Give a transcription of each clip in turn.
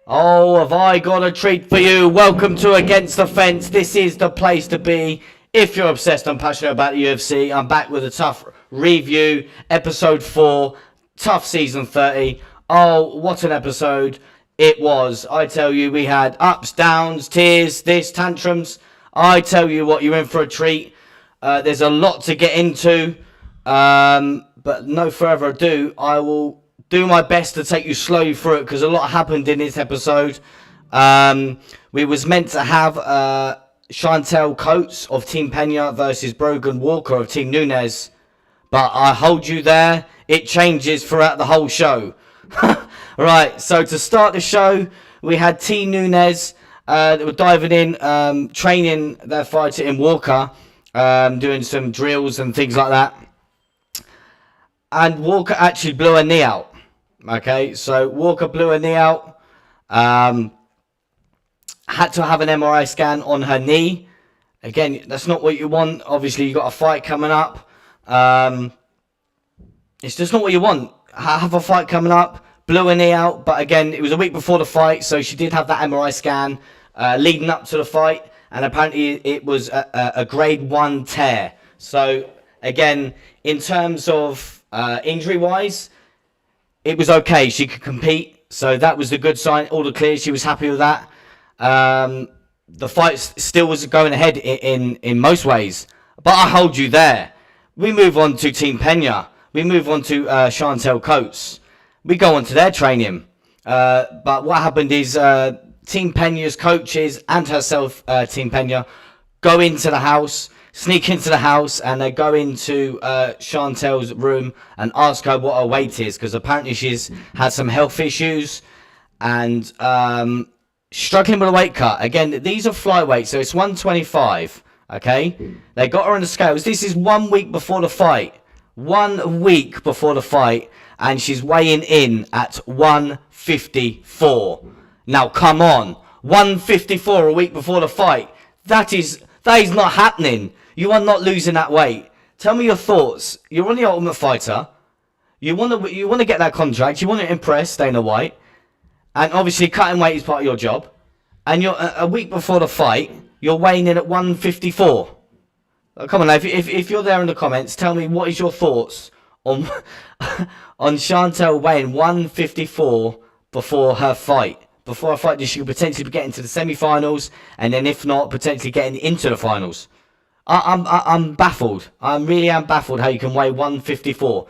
Oh, have I got a treat for you? Welcome to Against the Fence. This is the place to be if you're obsessed and passionate about the UFC. I'm back with a tough review, episode 4, tough season 30. Oh, what an episode it was. I tell you, we had ups, downs, tears, tantrums. I tell you what, you're in for a treat. There's a lot to get into, but no further ado, I will do my best to take you slowly through it because a lot happened in this episode. We was meant to have Chantel Coates of Team Peña versus Brogan Walker of Team Nunes, but I hold you there. It changes throughout the whole show. Right, so to start the show, we had Team Nunes that were diving in, training their fighter in Walker, doing some drills and things like that. And Walker actually blew her knee out. Okay, so Walker blew her knee out. Had to have an MRI scan on her knee. Again, that's not what you want. Obviously, you got a fight coming up. It's just not what you want. Have a fight coming up. Blew her knee out. But again, it was a week before the fight, so she did have that MRI scan leading up to the fight. And apparently, it was a grade 1 tear. So again, in terms of injury-wise, it was okay. She could compete, so that was the good sign. All the clear. She was happy with that. The fight still was going ahead in most ways, but I hold you there. We move on to Team Peña. We move on to Chantel Coates. We go on to their training. But what happened is Team Peña's coaches and herself, Team Peña, go into the house. Sneak into the house and they go into Chantel's room and ask her what her weight is because apparently she's had some health issues and struggling with a weight cut. Again, these are flyweights, so it's 125. Okay, they got her on the scales. This is 1 week before the fight. 1 week before the fight, and she's weighing in at 154. Now, come on, 154 a week before the fight. That is not happening. You are not losing that weight. Tell me your thoughts. You're on the Ultimate Fighter. You want to get that contract. You want to impress Dana White. And obviously cutting weight is part of your job. And you're a week before the fight, you're weighing in at 154. Come on, now, if you're there in the comments, tell me what is your thoughts on on Chantel weighing 154 before her fight. Before her fight, she could potentially be getting to the semi-finals, and then if not, potentially getting into the finals. I'm baffled. I really am baffled how you can weigh 154.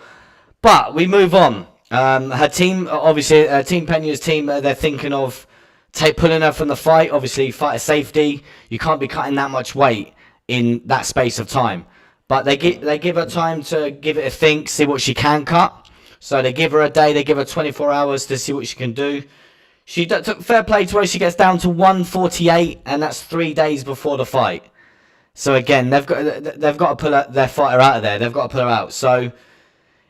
But we move on. Her team, obviously, Team Peña's team, they're thinking of pulling her from the fight. Obviously, fighter safety. You can't be cutting that much weight in that space of time. But they give her time to give it a think, see what she can cut. So they give her a day. They give her 24 hours to see what she can do. She took fair play to her. She gets down to 148, and that's 3 days before the fight. So again, they've got to pull their fighter out of there. They've got to pull her out. So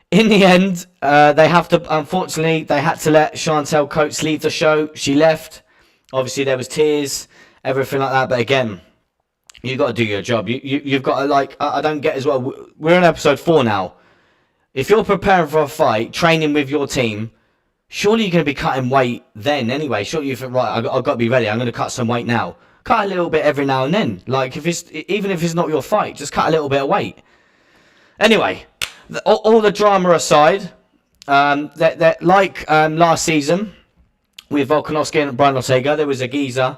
in the end, they have to. Unfortunately, they had to let Chantel Coates leave the show. She left. Obviously, there was tears, everything like that. But again, you got to do your job. You've got to, like. I don't get as well. We're in episode 4 now. If you're preparing for a fight, training with your team, surely you're going to be cutting weight then anyway. Surely you think, right, I've got to be ready. I'm going to cut some weight now. Cut a little bit every now and then. Like, even if it's not your fight, just cut a little bit of weight. Anyway, all the drama aside, that like last season with Volkanovski and Brian Ortega, there was a geezer,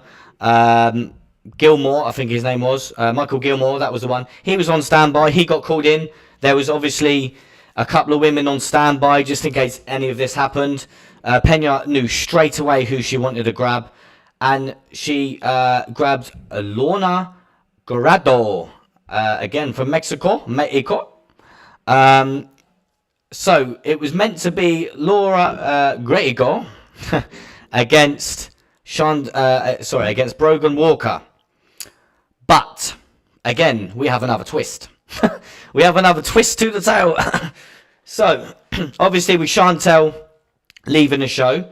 Gilmore, I think his name was, Michael Gilmore, that was the one. He was on standby. He got called in. There was obviously a couple of women on standby just in case any of this happened. Peña knew straight away who she wanted to grab. And she grabbed Lorna Guerrero, again from Mexico. So it was meant to be Laura Guerrero against against Brogan Walker. But again, we have another twist. We have another twist to the tale. So obviously with Chantel leaving the show,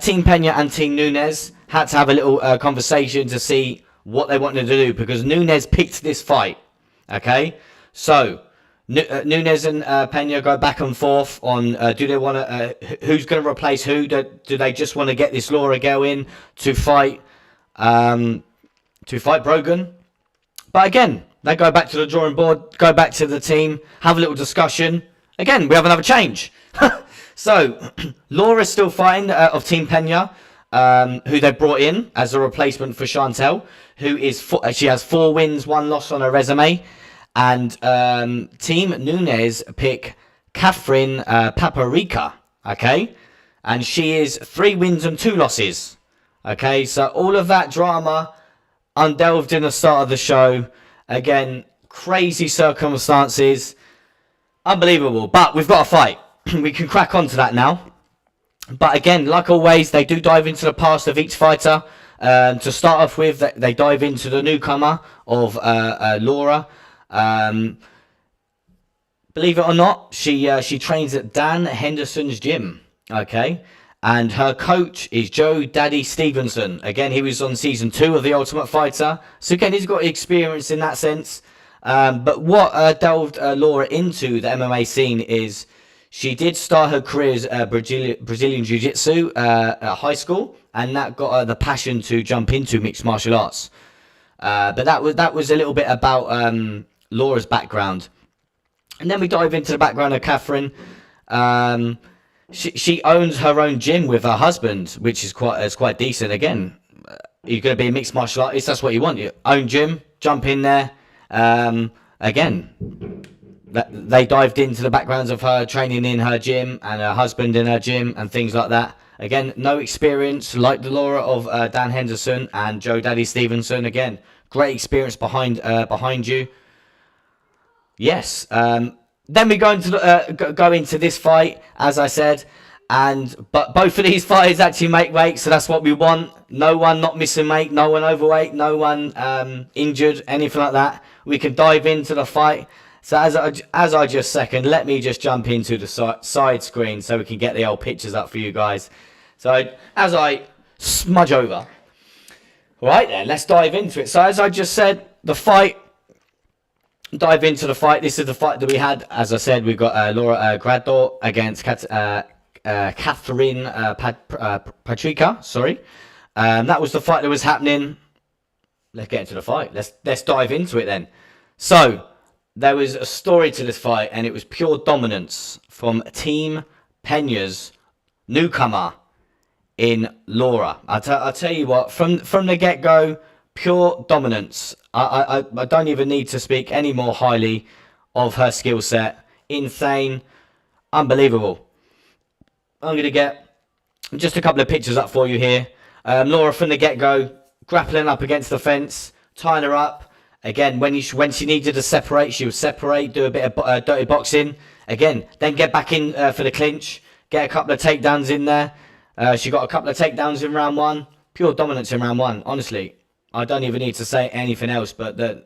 Team Peña and Team Nunes had to have a little conversation to see what they wanted to do because Nunes picked this fight. Okay, so Nunes and Peña go back and forth on do they want to who's going to replace who? Do they just want to get this Laura girl in to fight Brogan? But again, they go back to the drawing board, go back to the team, have a little discussion. Again, we have another change. So Laura's still fighting of Team Peña, who they brought in as a replacement for Chantel, who is she has 4 wins, 1 loss on her resume. And Team Nunes pick Catherine Paprika, okay? And she is 3 wins and 2 losses, okay? So all of that drama undelved in the start of the show. Again, crazy circumstances. Unbelievable. But we've got a fight. We can crack on to that now. But again, like always, they do dive into the past of each fighter. To start off with, they dive into the newcomer of Laura. Believe it or not, she trains at Dan Henderson's gym, okay? And her coach is Joe Daddy Stevenson. Again, he was on season 2 of The Ultimate Fighter. So again, he's got experience in that sense. But what delved Laura into the MMA scene is she did start her career as Brazilian Jiu-Jitsu at high school. And that got her the passion to jump into mixed martial arts. But that was a little bit about Laura's background. And then we dive into the background of Catherine. She owns her own gym with her husband, which is quite decent. Again, you're going to be a mixed martial artist, that's what you want. Your own gym, jump in there. Again, they dived into the backgrounds of her training in her gym and her husband in her gym and things like that. Again, no experience like the Laura of Dan Henderson and Joe Daddy Stevenson. Again, great experience behind you. Yes. Then we go into this fight, as I said, but both of these fighters actually make weight, so that's what we want. No one not missing weight, no one overweight, no one injured, anything like that. We can dive into the fight. So as I just second, let me just jump into the side screen so we can get the old pictures up for you guys. So as I smudge over, right then, let's dive into it. So as I just said, the fight. Dive into the fight. This is the fight that we had. As I said, we've got Laura Grador against Catherine Paprika. Sorry, that was the fight that was happening. Let's get into the fight. Let's dive into it then. So there was a story to this fight, and it was pure dominance from Team Peña's newcomer in Laura. I'll tell you what. From the get go. Pure dominance. I don't even need to speak any more highly of her skill set. Insane. Unbelievable. I'm going to get just a couple of pictures up for you here. Laura from the get-go, grappling up against the fence, tying her up. Again, when she needed to separate, she would separate, do a bit of dirty boxing. Again, then get back in for the clinch, get a couple of takedowns in there. She got a couple of takedowns in round 1. Pure dominance in round 1, honestly. I don't even need to say anything else, but then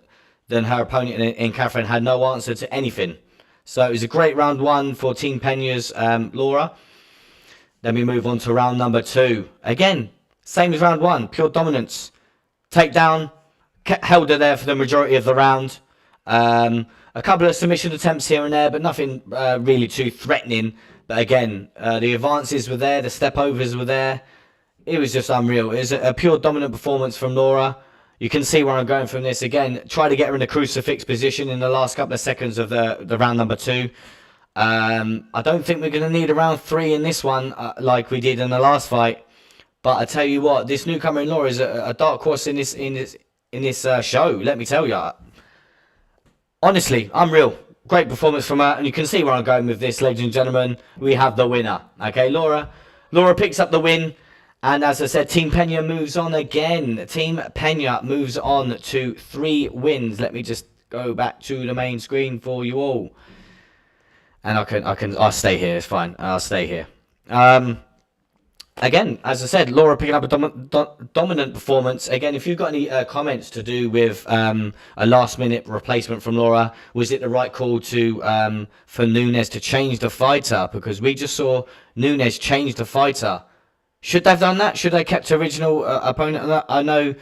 her opponent in Catherine had no answer to anything. So it was a great round 1 for Team Peña's Laura. Then we move on to round number 2. Again, same as round 1, pure dominance. Takedown, held her there for the majority of the round. A couple of submission attempts here and there, but nothing really too threatening. But again, the advances were there, the step overs were there. It was just unreal. It was a pure dominant performance from Laura. You can see where I'm going from this. Again, try to get her in a crucifix position in the last couple of seconds of the round number 2. I don't think we're going to need a round 3 in this one like we did in the last fight. But I tell you what, this newcomer in Laura is a dark horse in this show. Let me tell you. Honestly, unreal. Great performance from her. And you can see where I'm going with this, ladies and gentlemen. We have the winner. Okay, Laura picks up the win. And as I said, Team Peña moves on again. Team Peña moves on to 3 wins. Let me just go back to the main screen for you all. And I'll stay here. It's fine. I'll stay here. Again, as I said, Laura picking up a dominant performance. Again, if you've got any comments to do with a last-minute replacement from Laura, was it the right call for Nunes to change the fighter? Because we just saw Nunes change the fighter. Should they have done that? Should they have kept original opponent? I know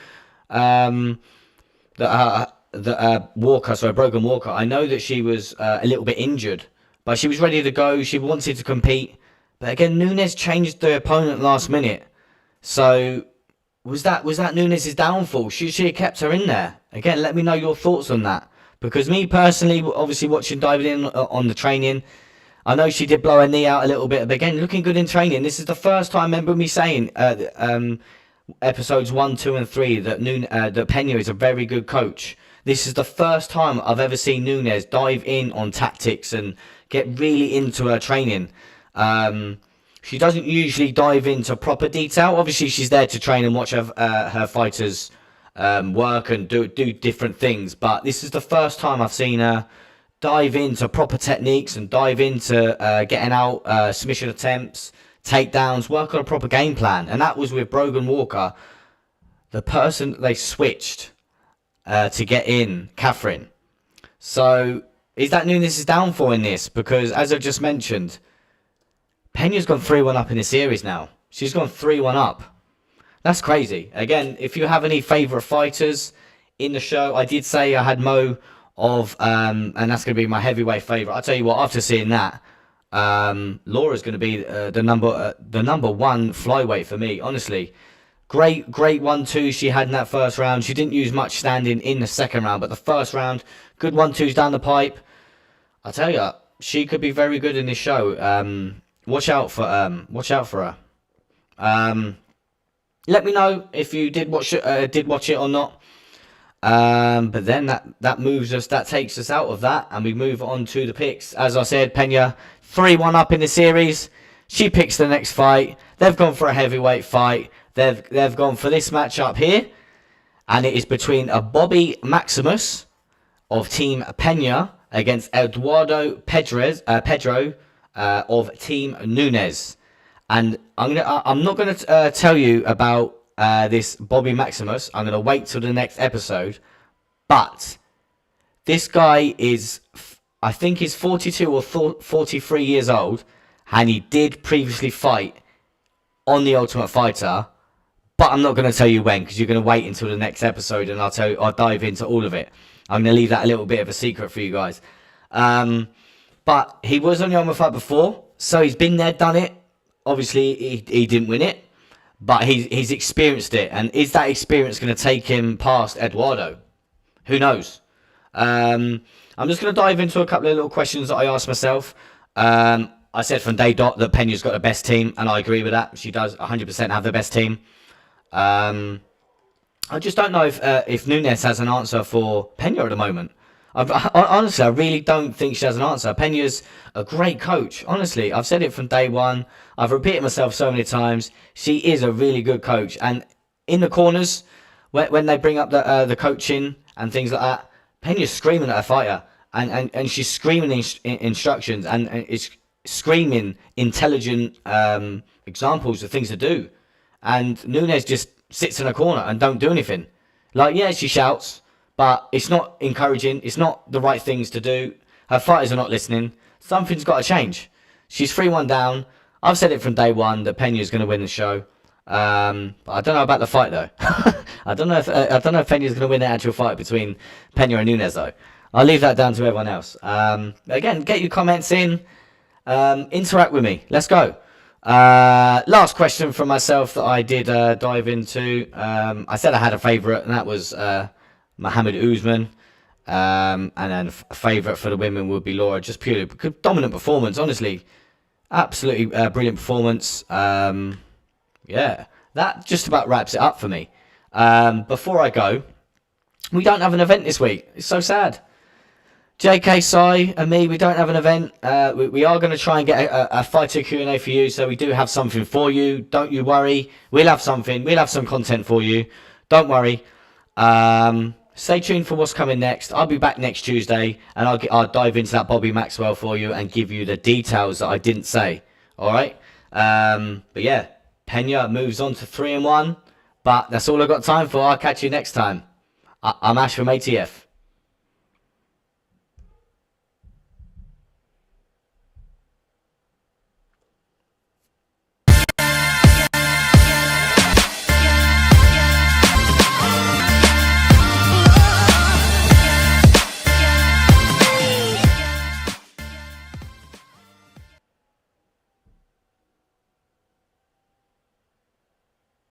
that Brogan Walker, I know that she was a little bit injured, but she was ready to go. She wanted to compete. But again, Nunes changed the opponent last minute. So was that Nunes' downfall? Should she have kept her in there? Again, let me know your thoughts on that. Because me personally, obviously diving in on the training, I know she did blow her knee out a little bit. But again, looking good in training. This is the first time, remember me saying, episodes 1, 2, and 3, that Peña is a very good coach. This is the first time I've ever seen Nunes dive in on tactics and get really into her training. She doesn't usually dive into proper detail. Obviously, she's there to train and watch her fighters work and do different things. But this is the first time I've seen her dive into proper techniques and dive into getting out submission attempts, takedowns, work on a proper game plan. And that was with Brogan Walker, the person that they switched to get in, Catherine. So is that Nunes' downfall in this? Because as I've just mentioned, Peña's gone 3-1 up in the series now. She's gone 3-1 up. That's crazy. Again, if you have any favourite fighters in the show, I did say I had Mo of, and that's going to be my heavyweight favourite. I'll tell you what, after seeing that, Laura's going to be the number one flyweight for me, honestly. Great 1-2 she had in that first round. She didn't use much standing in the second round, but the first round, good 1-2s down the pipe. I tell you, she could be very good in this show. Watch out for her. Let me know if you did watch it or not. But then that takes us out of that, and we move on to the picks. As I said, Peña 3-1 up in the series. She picks the next fight. They've gone for a heavyweight fight. They've gone for this matchup here, and it is between a Bobby Maximus of Team Peña against Eduardo Pedro of Team Nunes. And I'm not gonna tell you about this Bobby Maximus. I'm gonna wait till the next episode. But this guy is, I think he's 42 or 43 years old, and he did previously fight on the Ultimate Fighter. But I'm not going to tell you when, because you're going to wait until the next episode, and I'll dive into all of it. I'm going to leave that a little bit of a secret for you guys. But he was on the Ultimate Fight before, so he's been there, done it. Obviously, he didn't win it, but he's experienced it. And is that experience going to take him past Eduardo? Who knows? I'm just going to dive into a couple of little questions that I asked myself. I said from day dot that Peña's got the best team, and I agree with that. She does 100% have the best team. I just don't know if Nunes has an answer for Peña at the moment. Honestly, I really don't think she has an answer. Peña's a great coach. Honestly, I've said it from day one. I've repeated myself so many times. She is a really good coach. And in the corners, when they bring up the coaching and things like that, Peña's screaming at her fighter. And she's screaming instructions and is screaming intelligent examples of things to do. And Nunes just sits in a corner and don't do anything. Like, yeah, she shouts, but it's not encouraging. It's not the right things to do. Her fighters are not listening. Something's got to change. She's 3-1 down. I've said it from day one that Peña's going to win the show. But I don't know about the fight though. I don't know if Peña's going to win the actual fight between Peña and Nunes though. I'll leave that down to everyone else. Again, get your comments in. Interact with me. Let's go. Last question from myself that I did dive into. I said I had a favourite, and that was Mohammed Usman. And then a favourite for the women would be Laura, just purely because dominant performance, honestly. Absolutely brilliant performance. Yeah, that just about wraps it up for me. Before I go, we don't have an event this week. It's so sad. JK, Sai, and me, we don't have an event. We are going to try and get a fighter Q&A for you, so we do have something for you. Don't you worry. We'll have something. We'll have some content for you. Don't worry. Stay tuned for what's coming next. I'll be back next Tuesday, and I'll dive into that Bobby Maxwell for you and give you the details that I didn't say. All right? But yeah, Peña moves on to 3-1, but that's all I've got time for. I'll catch you next time. I'm Ash from ATF.